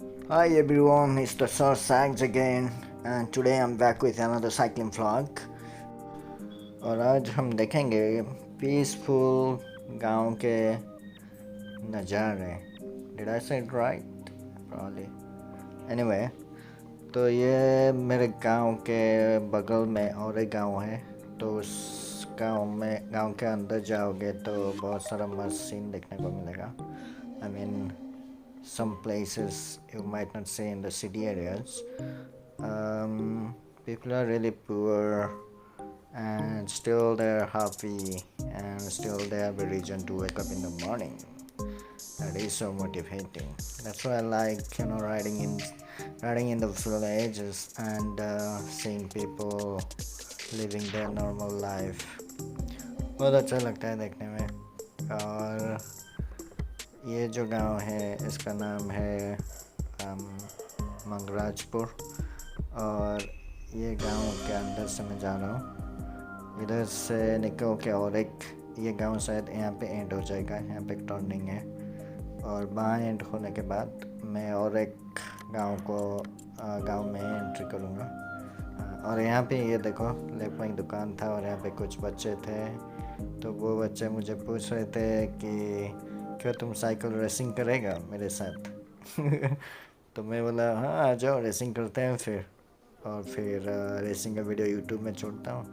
Hi everyone, it's the Thesirssagz again, and today I'm back with another cycling vlog. और आज हम देखेंगे peaceful गांव के नज़ारे. Did I say it right? Probably. Anyway, तो ये मेरे गांव के बगल में और एक गांव है. तो उस गांव के अंदर जाओगे तो बहुत सारा मस्त सीन देखने को मिलेगा. I mean, some places you might not see in the city areas. People are really poor and still they're happy and still they have a reason to wake up in the morning. That is so motivating. That's why I like riding in the villages and seeing people living their normal life. बहुत अच्छा लगता है देखने में. और ये जो गांव है इसका नाम है मंगराजपुर. और ये गांव के अंदर से मैं जा रहा हूँ. इधर से निकल के और एक ये गांव शायद यहाँ पे एंड हो जाएगा. यहाँ पे एक टर्निंग है और बाएं एंड होने के बाद मैं और एक गांव में एंट्री करूँगा. और यहाँ पे ये देखो लेफ्ट में एक दुकान था और यहाँ पे कुछ बच्चे थे. तो वो बच्चे मुझे पूछ रहे थे कि क्या तुम साइकिल रेसिंग करेगा मेरे साथ. तो मैं बोला हाँ आ जाओ रेसिंग करते हैं फिर. और फिर रेसिंग का वीडियो यूट्यूब में छोड़ता हूँ.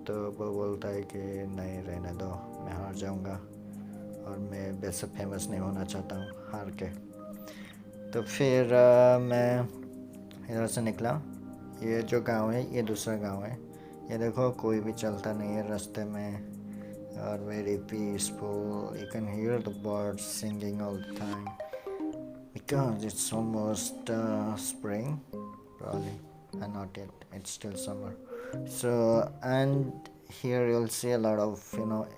तो वो बोलता है कि नहीं रहने दो, मैं हार जाऊँगा और मैं वैसे फेमस नहीं होना चाहता हूँ हार के. तो फिर मैं इधर से निकला. ये जो गांव है ये दूसरा गांव है. ये देखो कोई भी चलता नहीं है रास्ते में. Are very peaceful. You can hear the birds singing all the time because it's almost spring, probably, and not yet. It's still summer. So, and here you'll see a lot of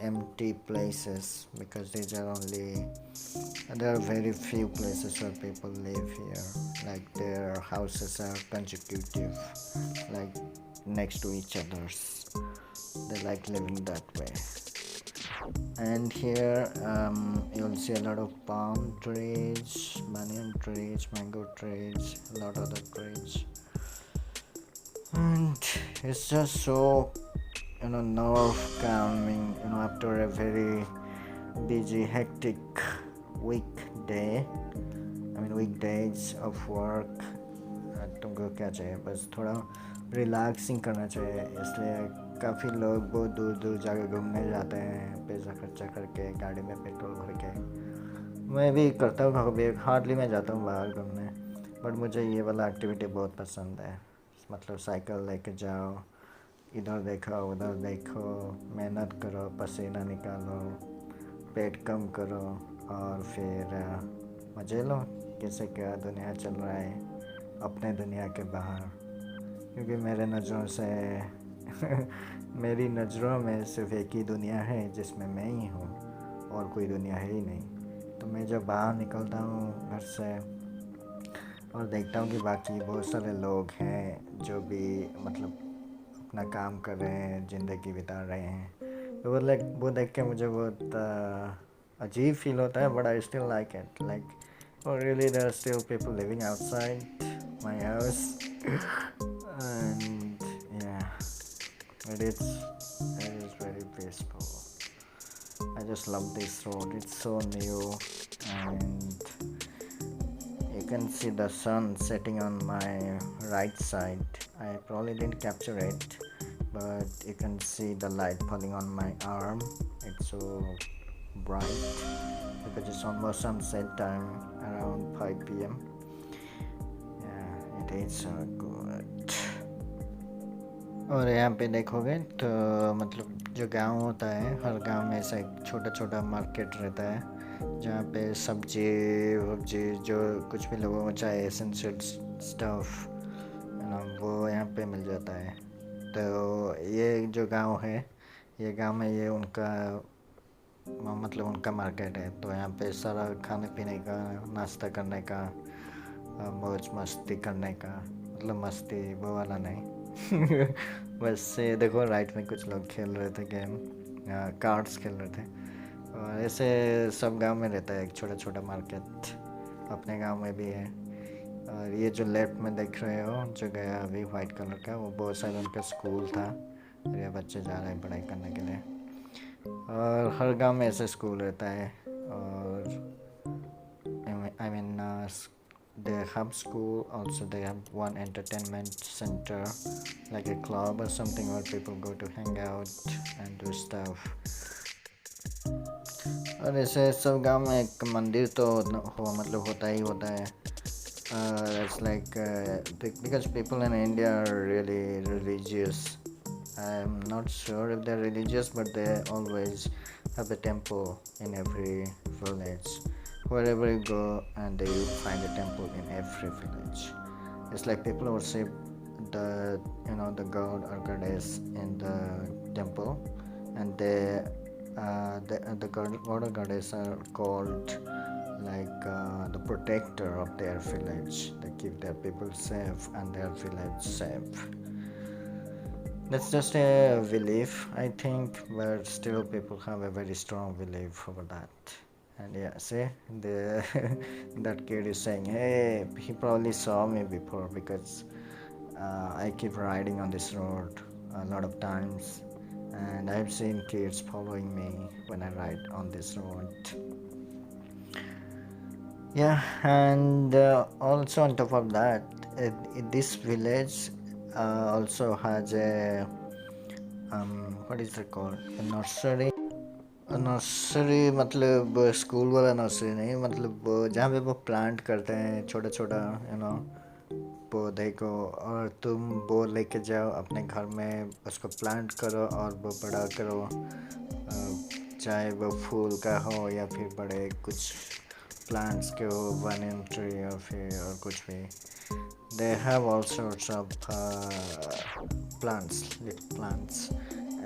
empty places because there are very few places where people live here. Like their houses are consecutive, like next to each others. They like living that way. And here you'll see a lot of palm trees, banyan trees, mango trees, a lot of other trees. And it's just so nerve calming after a very busy hectic weekdays of work. तुमको क्या चाहिए, बस थोड़ा relaxing करना चाहिए. इसलिए काफ़ी लोग बहुत दूर दूर जाकर घूमने जाते हैं पैसा खर्चा करके गाड़ी में पेट्रोल भर के. मैं भी करता हूँ कभी, हार्डली मैं जाता हूँ बाहर घूमने. बट मुझे ये वाला एक्टिविटी बहुत पसंद है. मतलब साइकिल लेके जाओ, इधर देखो उधर देखो, मेहनत करो, पसीना निकालो, पेट कम करो और फिर मज़े लो. कैसे क्या दुनिया चल रहा है अपने दुनिया के बाहर. क्योंकि मेरे नज़रों से मेरी नज़रों में सिर्फ एक ही दुनिया है जिसमें मैं ही हूँ और कोई दुनिया है ही नहीं. तो मैं जब बाहर निकलता हूँ घर से और देखता हूँ कि बाकी बहुत सारे लोग हैं जो भी मतलब अपना काम कर रहे हैं, ज़िंदगी बिता रहे हैं. तो वो देख के मुझे बहुत अजीब फील होता है. But I still like it. Like really there are still people living outside my house. And yeah, it is very peaceful. I just love this road. It's so new and you can see the sun setting on my right side. I probably didn't capture it, but you can see the light falling on my arm. It's so bright because it's almost sunset time around 5 p.m. Yeah, it is so good. और यहाँ पे देखोगे तो मतलब जो गांव होता है, हर गांव में ऐसा एक छोटा छोटा मार्केट रहता है जहाँ पे सब्जी वब्जी जो कुछ भी लोगों को चाहे एसेंशियल स्टफ वो यहाँ पे मिल जाता है. तो ये जो गांव है, ये गांव में ये उनका मतलब उनका मार्केट है. तो यहाँ पे सारा खाने पीने का, नाश्ता करने का, मौज मस्ती करने का, मतलब मस्ती वो वाला नहीं. बस ये देखो राइट में कुछ लोग खेल रहे थे गेम, कार्ड्स खेल रहे थे. और ऐसे सब गांव में रहता है एक छोटा छोटा मार्केट. अपने गांव में भी है. और ये जो लेफ्ट में देख रहे हो जो गया अभी वाइट कलर का, वो बहुत सारे उनका स्कूल था और ये बच्चे जा रहे हैं पढ़ाई करने के लिए। और हर गांव में ऐसे स्कूल रहता है। और I mean they have school, also they have one entertainment center like a club or something where people go to hang out and do stuff. और ऐसे सब गांव में एक मंदिर तो मतलब होता ही होता है। It's like because people in India are really religious. I'm not sure if they're religious, but they always have a temple in every village. Wherever you go, and they will find a temple in every village. It's like people worship the the god or goddess in the temple, and the god or goddess are called like the protector of their village. They keep their people safe and their village safe. That's just a belief, I think, but still people have a very strong belief over that. And yeah, see, that kid is saying, hey, he probably saw me before because I keep riding on this road a lot of times, and I've seen kids following me when I ride on this road. Yeah, and also on top of that, this village also has a what is it called? A nursery. Nursery मतलब school वाला nursery नहीं, मतलब जहाँ पे वो plant करते हैं छोटा छोटा पौधे को, और तुम वो लेके जाओ अपने घर में, उसको प्लांट करो और वो बड़ा करो, चाहे वो फूल का हो या फिर बड़े कुछ प्लांट्स के हो, बनियन ट्री और फिर और कुछ भी. They have all sorts of little plants,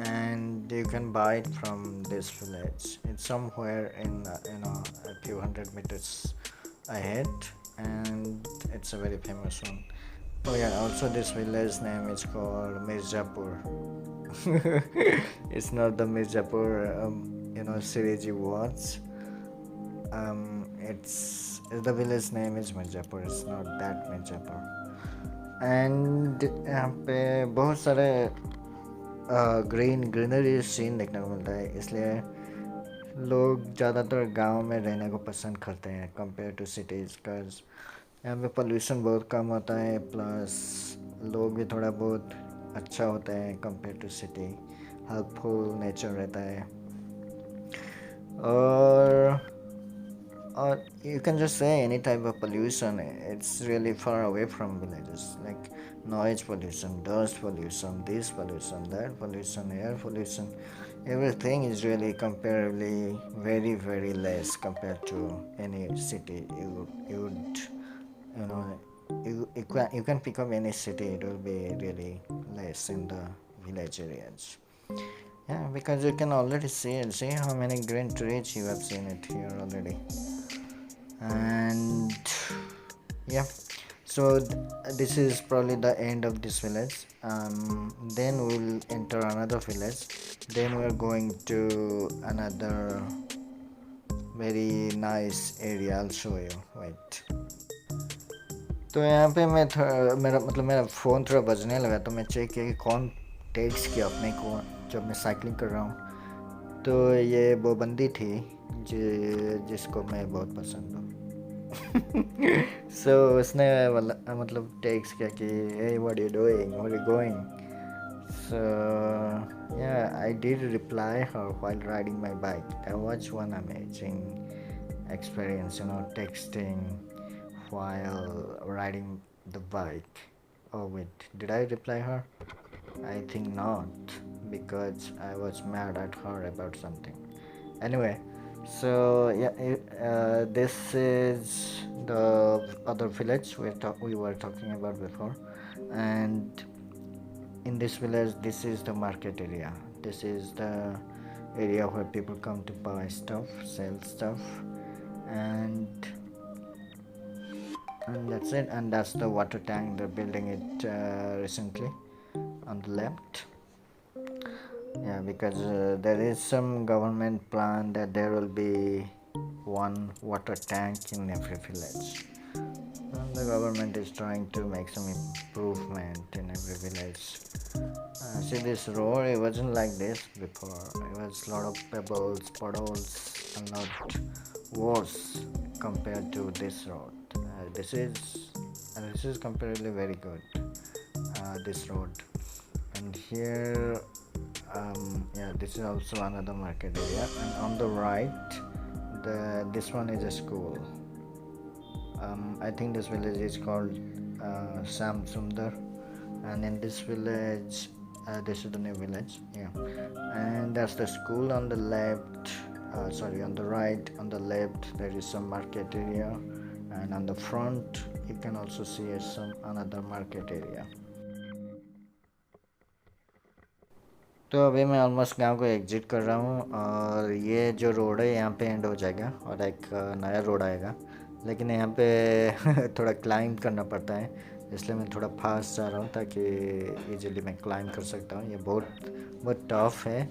and you can buy it from this village. It's somewhere in a few hundred meters ahead, and it's a very famous one. Oh yeah, also this village name is called Mirzapur. It's not the Mirzapur Siriji was. It's the village name is Mirzapur. It's not that Mirzapur. And यहाँ पे बहुत सारे greenery scene देखने को मिलता है, इसलिए लोग ज़्यादातर गांव में रहने को पसंद करते हैं कंपेयर टू सिटीज़, बिकॉज यहाँ पे पोल्यूशन बहुत कम होता है, प्लस लोग भी थोड़ा बहुत अच्छा होता है compare to city, helpful nature रहता है. Or you can just say any type of pollution, it's really far away from villages, like noise pollution, dust pollution, this pollution, that pollution, air pollution, everything is really comparably very very less compared to any city. You can pick up any city, it will be really less in the village areas. Yeah, because you can already see how many green trees you have seen it here already. And yeah, so this is probably the end of this village. Then we'll enter another village, then we're going to another very nice area. I'll show you. Wait. तो यहाँ पे मेरा phone थोड़ा बजने लगा, तो मैं check किया कि कौन टेक्स्ट किया अपने को जब मैं साइकिलिंग कर रहा हूँ. तो ये वो बंदी थी जिसको मैं बहुत पसंद हूँ. So उसने मतलब टेक्स्ट किया कि hey, what are you doing, where are you going? So yeah, I did reply her while riding my bike. That was one amazing experience, texting while riding the bike. Oh wait, did I reply her? I think not, because I was mad at her about something. Anyway, so yeah, this is the other village we were talking about before, and in this village, this is the market area. This is the area where people come to buy stuff, sell stuff, and that's it. And that's the water tank. They're building it recently on the left. Yeah, because there is some government plan that there will be one water tank in every village. The government is trying to make some improvement in every village. See, this road, it wasn't like this before. It was a lot of pebbles, puddles, and lot worse compared to this road. This is comparatively very good. This road, and here, yeah, this is also another market area. And on the right, this one is a school. I think this village is called Sam Sundar, and in this village, this is the new village, yeah. And that's the school on the left. On the right. On the left, there is some market area, and on the front, you can also see some another market area. तो अभी मैं almost गांव को exit कर रहा हूँ, और ये जो रोड है यहाँ पे एंड हो जाएगा और एक नया रोड आएगा, लेकिन यहाँ पे थोड़ा क्लाइंब करना पड़ता है, इसलिए मैं थोड़ा फास्ट जा रहा हूँ ताकि इजीली मैं क्लाइंब कर सकता हूँ। ये बहुत टफ है,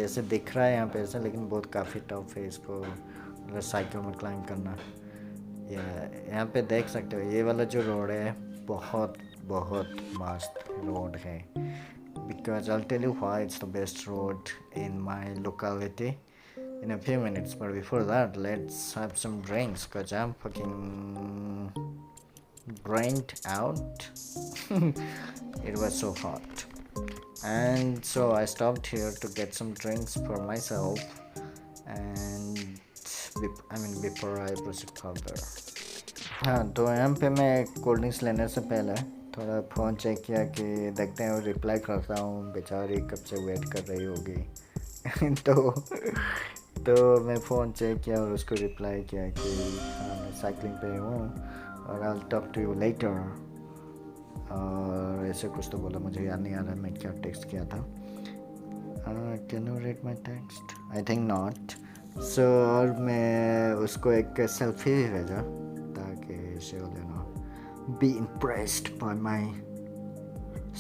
ऐसे दिख रहा है यहाँ पे ऐसे, लेकिन बहुत काफ़ी टफ है इसको मतलब साइकिल में क्लाइंब करना। यहाँ पे देख सकते हो ये वाला जो रोड है बहुत मस्त रोड है, because I'll tell you why it's the best road in my locality in a few minutes. But before that, let's have some drinks, because I'm fucking drained out. It was so hot, and so I stopped here to get some drinks for myself, and before I proceed further. हाँ, तो यहाँ पे मैं cold drinks लेने से पहले थोड़ा phone check किया कि देखते हैं, रिप्लाई करता हूँ, बेचारी कब से वेट कर रही होगी। तो मैं फ़ोन चेक किया और उसको रिप्लाई किया कि हाँ मैं साइकिलिंग पे हूँ और I talk to you later, और ऐसे कुछ तो बोला, मुझे याद नहीं आ रहा मैं क्या टेक्स्ट किया था। Can you read my text? I think not. So और मैं उसको एक सेल्फी भी भेजा ताकि she will be impressed by my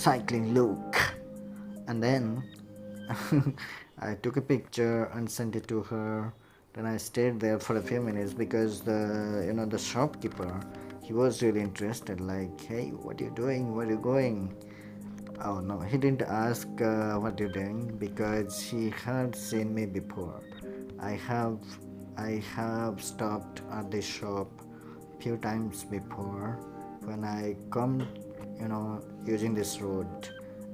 cycling look, and then I took a picture and sent it to her. Then I stayed there for a few minutes because the shopkeeper, he was really interested, like, hey, what are you doing, where are you going? Oh no, he didn't ask what you're doing, because he had seen me before. I have stopped at this shop few times before when I come, using this road,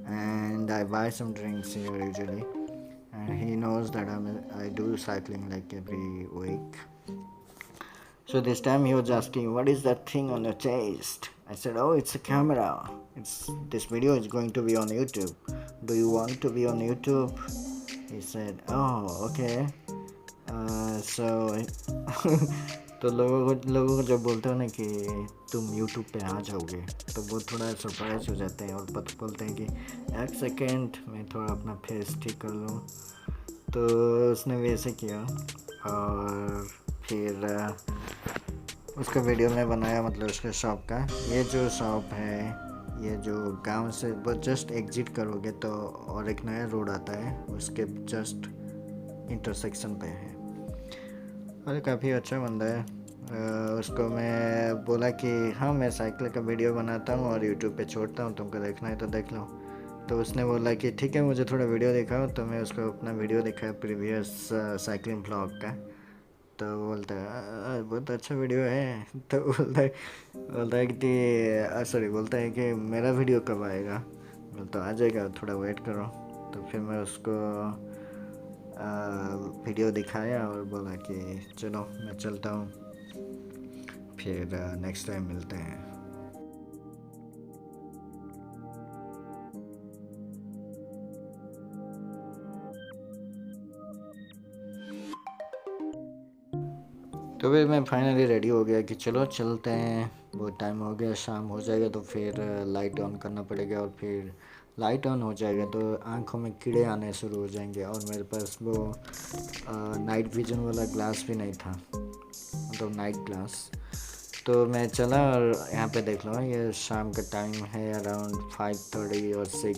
and I buy some drinks here usually, and he knows that I do cycling like every week. So this time he was asking, what is that thing on your chest? I said, oh, it's a camera. This video is going to be on YouTube. Do you want to be on YouTube? He said, oh, okay. तो लोगों को जब बोलते हो ना कि तुम YouTube पे आ जाओगे, तो वो थोड़ा सरप्राइज हो जाते हैं और बोलते हैं कि एक सेकेंड मैं थोड़ा अपना फेस ठीक कर लूँ। तो उसने वैसे किया और फिर उसका वीडियो में बनाया, मतलब उसके शॉप का। ये जो शॉप है, ये जो गांव से वो जस्ट एग्जिट करोगे तो और एक नया रोड आता है, उसके जस्ट इंटरसेक्शन पे है। अरे काफ़ी अच्छा बंदा है। उसको मैं बोला कि हाँ मैं साइकिल का वीडियो बनाता हूँ और यूट्यूब पे छोड़ता हूँ, तुमको देखना है तो देख लो। तो उसने बोला कि ठीक है, मुझे थोड़ा वीडियो दिखाओ। तो मैं उसको अपना वीडियो दिखाया प्रीवियस साइकिलिंग ब्लॉग का। तो बोलता है बहुत अच्छा वीडियो है। तो बोलता है कि मेरा वीडियो कब आएगा? तो आ जाएगा, थोड़ा वेट करो। तो फिर मैं उसको वीडियो दिखाया और बोला कि चलो मैं चलता हूँ, फिर नेक्स्ट टाइम मिलते हैं। तो फिर मैं फाइनली रेडी हो गया कि चलो चलते हैं, बहुत टाइम हो गया, शाम हो जाएगा तो फिर लाइट ऑन करना पड़ेगा, और फिर लाइट ऑन हो जाएगा तो आँखों में कीड़े आने शुरू हो जाएंगे। और मेरे पास वो नाइट विजन वाला ग्लास भी नहीं था, मतलब नाइट ग्लास। तो मैं चला और यहाँ पे देख लो, ये शाम का टाइम है, अराउंड 5:30 और 6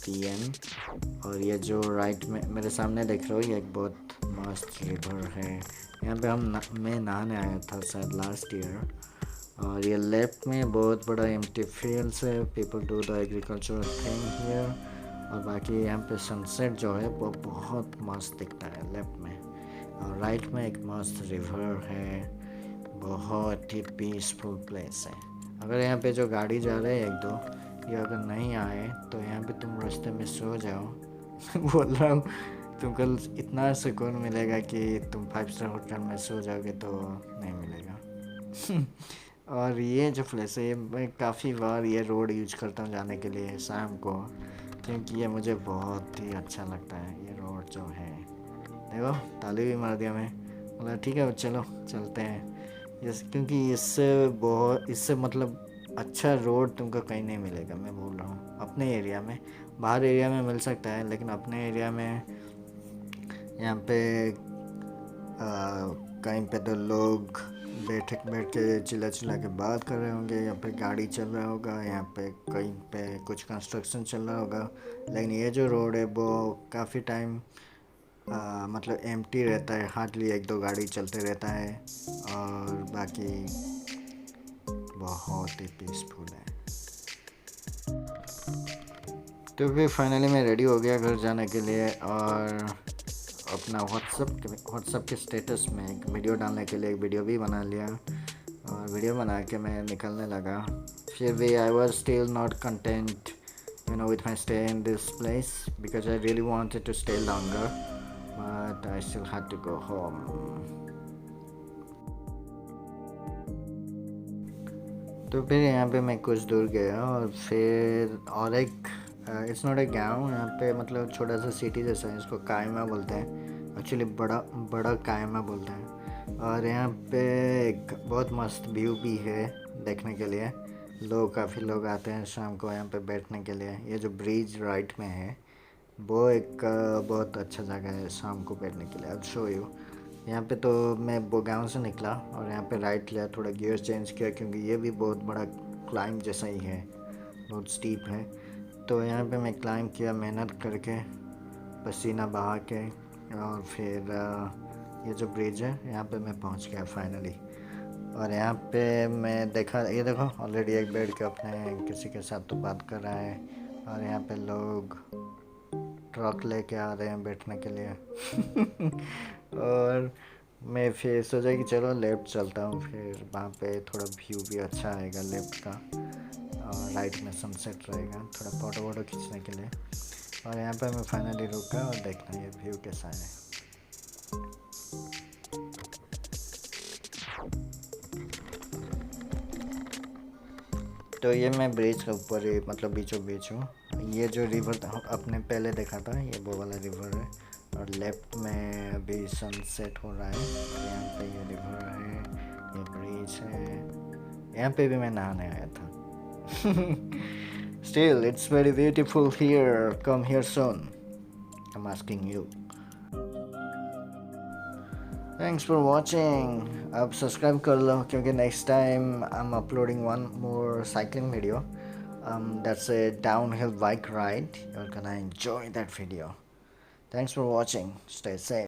PM। और ये जो राइट में मेरे सामने देख रहे हो, ये एक बहुत मस्त रिवर है। यहाँ पे मैं नहाने आया था शायद लास्ट ईयर, और ये लेफ्ट में बहुत बड़ा एम्प्टी फील्ड्स है, people do the agricultural thing here. और बाकी यहाँ पे सनसेट जो है वो बहुत मस्त दिखता है लेफ्ट में। और राइट में एक मस्त रिवर है, बहुत ही पीसफुल प्लेस है। अगर यहाँ पे जो गाड़ी जा रहे हैं एक दो, ये अगर नहीं आए तो यहाँ पे तुम रास्ते में सो जाओ। बोल रहा हूँ, तुमको इतना सुकून मिलेगा कि तुम 5 स्टार होटल में सो जाओगे तो नहीं मिलेगा। और ये जो प्लेस है, मैं काफ़ी बार ये रोड यूज करता हूँ जाने के लिए शाम को, क्योंकि ये मुझे बहुत ही अच्छा लगता है ये रोड जो है। देखो ताली भी मार दिया मैं, बोला ठीक है चलो चलते हैं। क्योंकि इससे मतलब अच्छा रोड तुमको कहीं नहीं मिलेगा। मैं बोल रहा हूँ अपने एरिया में, बाहर एरिया में मिल सकता है, लेकिन अपने एरिया में यहाँ पे कहीं पे तो लोग बैठ के चिल्ला के बात कर रहे होंगे, यहाँ पे गाड़ी चल रहा होगा, यहाँ पे कहीं पे कुछ कंस्ट्रक्शन चल रहा होगा। लेकिन ये जो रोड है वो काफ़ी टाइम मतलब एम्प्टी रहता है, हार्डली 1-2 गाड़ी चलते रहता है, और बाकी बहुत ही पीसफुल है। तो फिर फाइनली मैं रेडी हो गया घर जाने के लिए, और अपना व्हाट्सएप के स्टेटस में एक वीडियो डालने के लिए एक वीडियो भी बना लिया, और वीडियो बना के मैं निकलने लगा। फिर भी I was still not content with my stay in this place, because I really wanted to stay longer, but I still had to go home. तो फिर यहाँ पे मैं कुछ दूर गया, और फिर और एक इट्स नॉट ए गाँव, यहाँ पे मतलब छोटा सा सिटी जैसा है, इसको कायमा बोलते हैं। एक्चुअली बड़ा कायमा बोलते हैं। और यहाँ पे एक बहुत मस्त व्यू भी है देखने के लिए। काफ़ी लोग आते हैं शाम को यहाँ पे बैठने के लिए। ये जो ब्रिज राइट में है वो एक बहुत अच्छा जगह है शाम को बैठने के लिए। I show you. यहाँ पे तो मैं वो गाँव से निकला और यहाँ पे राइट लिया, थोड़ा गियर चेंज किया, क्योंकि ये भी बहुत बड़ा क्लाइंब जैसा ही है, बहुत स्टीप है। तो यहाँ पे मैं क्लाइंब किया मेहनत करके, पसीना बहा के, और फिर ये जो ब्रिज है यहाँ पे मैं पहुँच गया फाइनली। और यहाँ पे मैं देखा, ये देखो ऑलरेडी एक बैठ के अपने किसी के साथ तो बात कर रहा है, और यहाँ पे लोग ट्रक लेके आ रहे हैं बैठने के लिए। और मैं फिर सोचा कि चलो लेफ़्ट चलता हूँ, फिर वहाँ पे थोड़ा व्यू भी अच्छा आएगा लेफ़्ट का, और राइट में सनसेट रहेगा, थोड़ा फ़ोटो खींचने के लिए। और यहाँ पे मैं फाइनली रुका और देखना ये व्यू कैसा है। तो ये मैं ब्रिज के ऊपर ही मतलब बीचों बीच हूँ। ये जो रिवर अपने पहले देखा था ये वो वाला रिवर है, और लेफ्ट में अभी सनसेट हो रहा है। यहाँ पे ये रिवर है, ये ब्रिज है, यहाँ पे भी मैं नहाने आया था। Still, it's very beautiful here. Come here soon. I'm asking you. Thanks for watching. अब सब्सक्राइब कर लो, क्योंकि next time I'm uploading one more cycling video. That's a downhill bike ride. You're gonna enjoy that video. Thanks for watching. Stay safe.